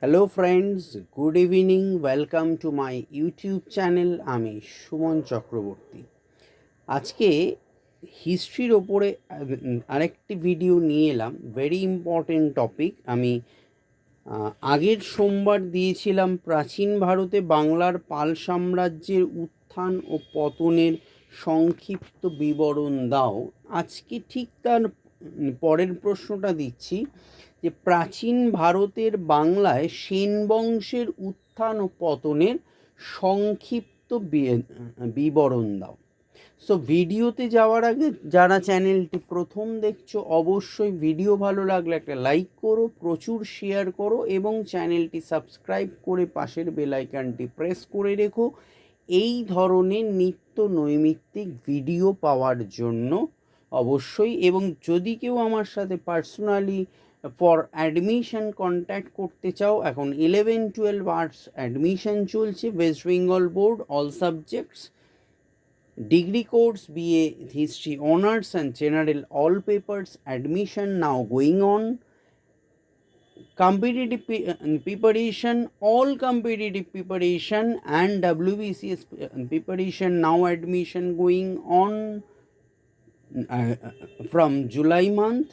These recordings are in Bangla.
Hello friends, good evening. Welcome to my YouTube channel. আমি সুমন চক্রবর্তী। আজকে হিস্ট্রির ওপরে আরেকটি ভিডিও নিয়ে এলাম। Very important topic. আমি আগের সোমবার দিয়েছিলাম প্রাচীন ভারতে বাংলার পাল সাম্রাজ্যের উত্থান ও পতনের সংক্ষিপ্ত বিবরণ দাও। আজকে ঠিক তার পরের প্রশ্নটা দিচ্ছি যে প্রাচীন ভারতের বাংলায় সেন বংশের উত্থান ও পতনের সংক্ষিপ্ত বিবরণ দাও। সো ভিডিওতে যাওয়ার আগে যারা চ্যানেলটি প্রথম দেখছো, অবশ্যই ভিডিও ভালো লাগলে একটা লাইক করো, প্রচুর শেয়ার করো এবং চ্যানেলটি সাবস্ক্রাইব করে পাশের বেল আইকনটি প্রেস করে রেখো এই ধরনের নিত্য নৈমিত্তিক ভিডিও পাওয়ার জন্য অবশ্যই। এবং যদি কেউ আমার সাথে পার্সোনালি ফর অ্যাডমিশন কন্ট্যাক্ট করতে চাও, এখন 11-12 আর্টস অ্যাডমিশন চলছে, West Bengal board, all subjects, degree course BA history honors and general all papers, admission now going on. Competitive preparation, all competitive preparation and WBCS preparation now, admission going on from July month,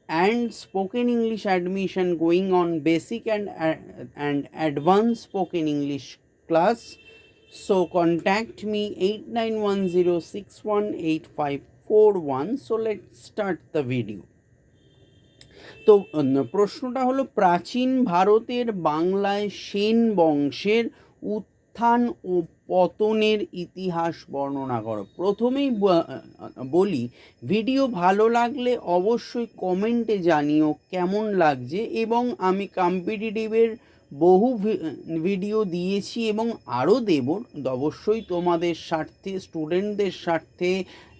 and spoken English admission going on, basic and advanced spoken English class. So contact me 8910618541. So let's start the video. তো প্রশ্নটা হলো প্রাচীন ভারতের বাংলায় সেন বংশের উত্থান ও পতনের ইতিহাস বর্ণনা করো। প্রথমেই বলি, ভিডিও ভালো লাগলে অবশ্যই কমেন্টে জানিও কেমন লাগছে। এবং আমি কম্পিটিটিভের বহু ভিডিও দিয়েছি এবং আরও দেব, অবশ্যই তোমাদের স্বার্থে, স্টুডেন্টদের স্বার্থে।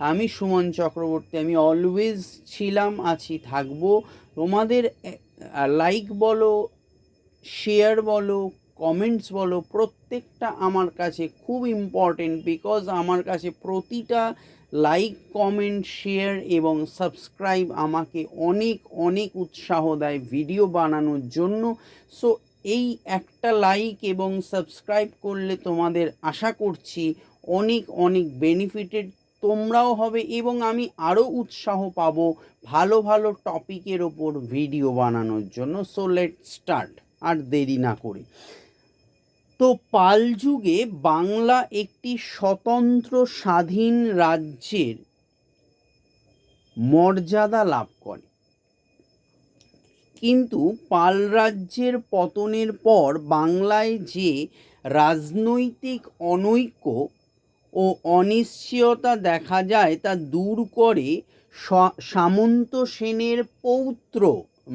আমি সুমন চক্রবর্তী, আমি অলওয়েজ ছিলাম, আছি, থাকবো। তোমাদের লাইক বলো, শেয়ার বলো, কমেন্টস বলো, প্রত্যেকটা আমার কাছে খুব ইম্পর্টেন্ট। বিকজ আমার কাছে প্রতিটা লাইক, কমেন্ট, শেয়ার এবং সাবস্ক্রাইব আমাকে অনেক অনেক উৎসাহ দেয় ভিডিও বানানোর জন্য। সো এই একটা লাইক এবং সাবস্ক্রাইব করলে তোমাদের আশা করছি অনেক অনেক বেনিফিটেড তোমরাও হবে এবং আমি আরও উৎসাহ পাবো ভালো ভালো টপিকের ওপর ভিডিও বানানোর জন্য। সো লেট স্টার্ট, আর দেরি না করে। তো পাল যুগে বাংলা একটি স্বতন্ত্র স্বাধীন রাজ্যের মর্যাদা লাভ করে, কিন্তু পাল রাজ্যের পতনের পর বাংলায় যে রাজনৈতিক অনৈক্য ও অনিশ্চয়তা দেখা যায় তা দূর করে সামন্ত সেনের পৌত্র,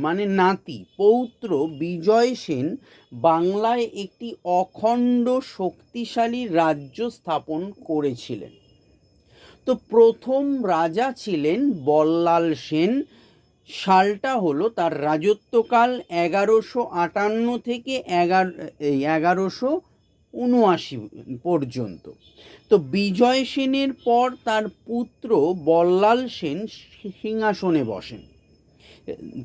মানে নাতি পৌত্র বিজয় সেন বাংলায় একটি অখণ্ড শক্তিশালী রাজ্য স্থাপন করেছিলেন। তো প্রথম রাজা ছিলেন বল্লাল সেন। সালটা হলো তার রাজত্বকাল 1158 থেকে 1179 পর্যন্ত। তো বিজয় সেনের পর তার পুত্র বল্লাল সেন সিংহাসনে বসেন।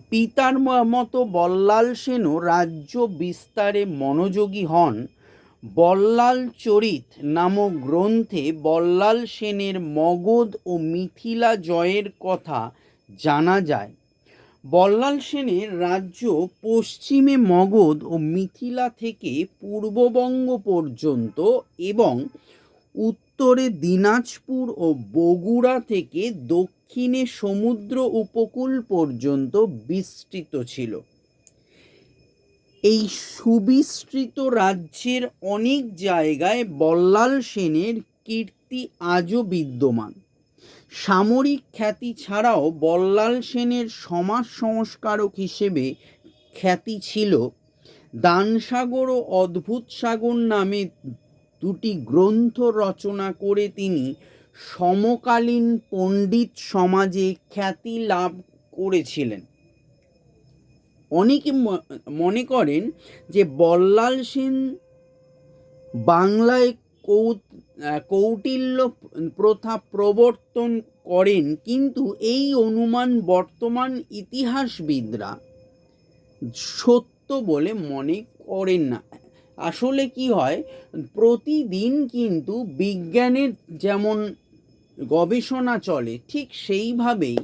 পিতার মতো বল্লাল সেনও রাজ্য বিস্তারে মনোযোগী হন। বল্লাল চরিত নামক গ্রন্থে বল্লাল সেনের মগধ ও মিথিলা জয়ের কথা জানা যায়। বল্লাল সেনের রাজ্য পশ্চিমে মগধ ও মিথিলা থেকে পূর্ববঙ্গ পর্যন্ত এবং উত্তরে দিনাজপুর ও বগুড়া থেকে দক্ষিণে সমুদ্র উপকূল পর্যন্ত বিস্তৃত ছিল। এই সুবিস্তৃত রাজ্যের অনেক জায়গায় বল্লাল সেনের কীর্তি আজও বিদ্যমান। সামরিক খ্যাতি ছাড়াও বল্লাল সেনের সমাজ সংস্কারক হিসেবে খ্যাতি ছিল। দানসাগর ও অদ্ভুত সাগর নামে দুটি গ্রন্থ রচনা করে তিনি সমকালীন পণ্ডিত সমাজে খ্যাতি লাভ করেছিলেন। অনেকে মনে করেন যে বল্লাল সেন বাংলায় কৌটিল্য প্রথা প্রবর্তন করেন, কিন্তু এই অনুমান বর্তমান ইতিহাসবিদরা সত্য বলে মনে করেন না। আসলে কি হয়, প্রতিদিন কিন্তু বিজ্ঞানের যেমন গবেষণা চলে, ঠিক সেইভাবেই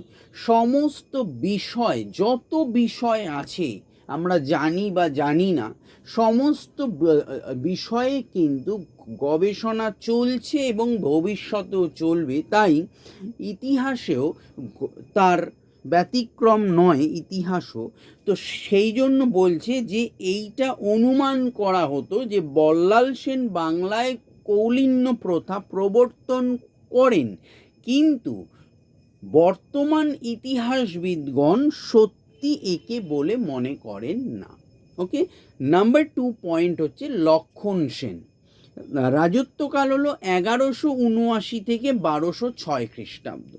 সমস্ত বিষয়, যত বিষয় আছে আমরা জানি বা জানি না, সমস্ত বিষয়ে কিন্তু গবেষণা চলছে এবং ভবিষ্যতেও চলবে। তাই ইতিহাসেও তার ব্যতিক্রম নয় ইতিহাসও। তো সেই জন্য বলছে যে এইটা অনুমান করা হতো যে বল্লাল সেন বাংলায় কৌলিন্য প্রথা প্রবর্তন করেন, কিন্তু বর্তমান ইতিহাসবিদগণ সত্যি একে বলে মনে করেন না। ওকে, নাম্বার 2 পয়েন্ট হচ্ছে লক্ষণ সেন। রাজত্বকাল হলো 1179 থেকে 1206 খ্রিস্টাব্দ।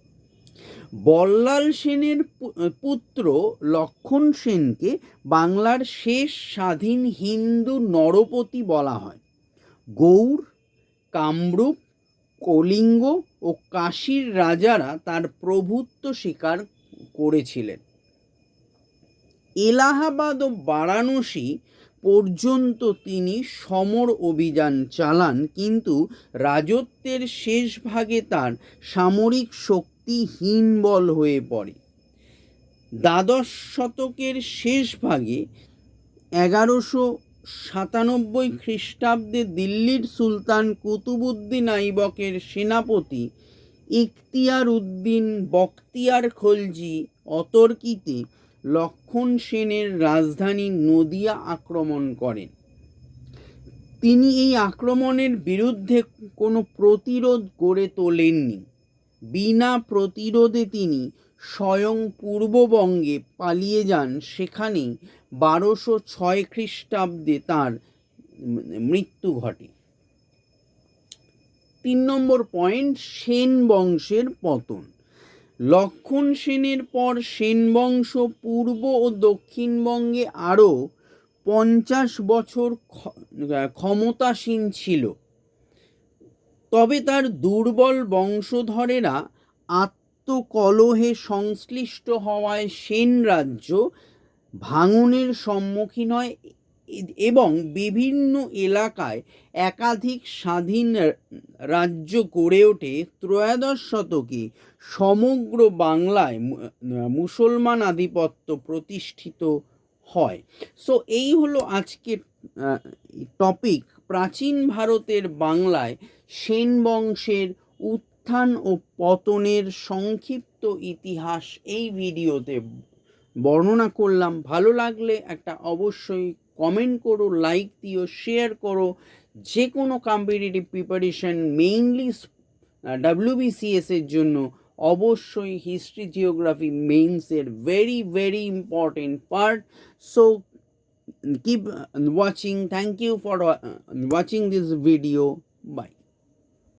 বল্লাল সেনের পুত্র লক্ষণ সেনকে বাংলার শেষ স্বাধীন হিন্দু নরপতি বলা হয়। গৌড়, কামরূপ, কলিঙ্গ ও কাশীর রাজারা তার প্রভুত্ব স্বীকার করেছিলেন। এলাহাবাদ ও বারাণসী পর্যন্ত তিনি সমর অভিযান চালান, কিন্তু রাজত্বের শেষ ভাগে তার সামরিক শক্তি হীনবল হয়ে পড়ে। দ্বাদশ শতকের শেষ ভাগে 1197 খ্রিস্টাব্দে দিল্লির সুলতান কুতুবউদ্দিন আইবকের সেনাপতি ইখতিয়ার উদ্দিন বখতিয়ার খলজি অতর্কিতে লক্ষণ সেনের রাজধানী নদিয়া আক্রমণ করেন। তিনি এই আক্রমণের বিরুদ্ধে কোনো প্রতিরোধ গড়ে তোলেননি। বিনা প্রতিরোধে তিনি স্বয়ং পূর্ববঙ্গে পালিয়ে যান। সেখানেই 1206 খ্রিস্টাব্দে তাঁর মৃত্যু ঘটে। 3 নম্বর পয়েন্ট, সেন বংশের পতন। লক্ষণ সেনের পর সেন বংশ পূর্ব ও দক্ষিণবঙ্গে আরও 50 বছর ক্ষমতাসীন ছিল। তবে তার দুর্বল বংশধরেরা আত্মকলহে সংশ্লিষ্ট হওয়ায় সেন রাজ্য ভাঙনের সম্মুখীন হয় এবং বিভিন্ন এলাকায় একাধিক স্বাধীন রাজ্য গড়ে ওঠে। ত্রয়োদশ শতকে সমগ্র বাংলায় মুসলমান আধিপত্য প্রতিষ্ঠিত হয়। সো এই হলো আজকের টপিক, প্রাচীন ভারতের বাংলায় সেন বংশের উত্থান ও পতনের সংক্ষিপ্ত ইতিহাস এই ভিডিওতে বর্ণনা করলাম। ভালো লাগলে একটা অবশ্যই কমেন্ট করো, লাইক দিও, শেয়ার করো। যে কোনো কম্পিটিটিভ প্রিপারেশন, মেইনলি WBCS এর জন্য অবশ্যই হিস্ট্রি, জিওগ্রাফি মেইনসের very very important part. So keep watching. Thank you for watching this video. Bye.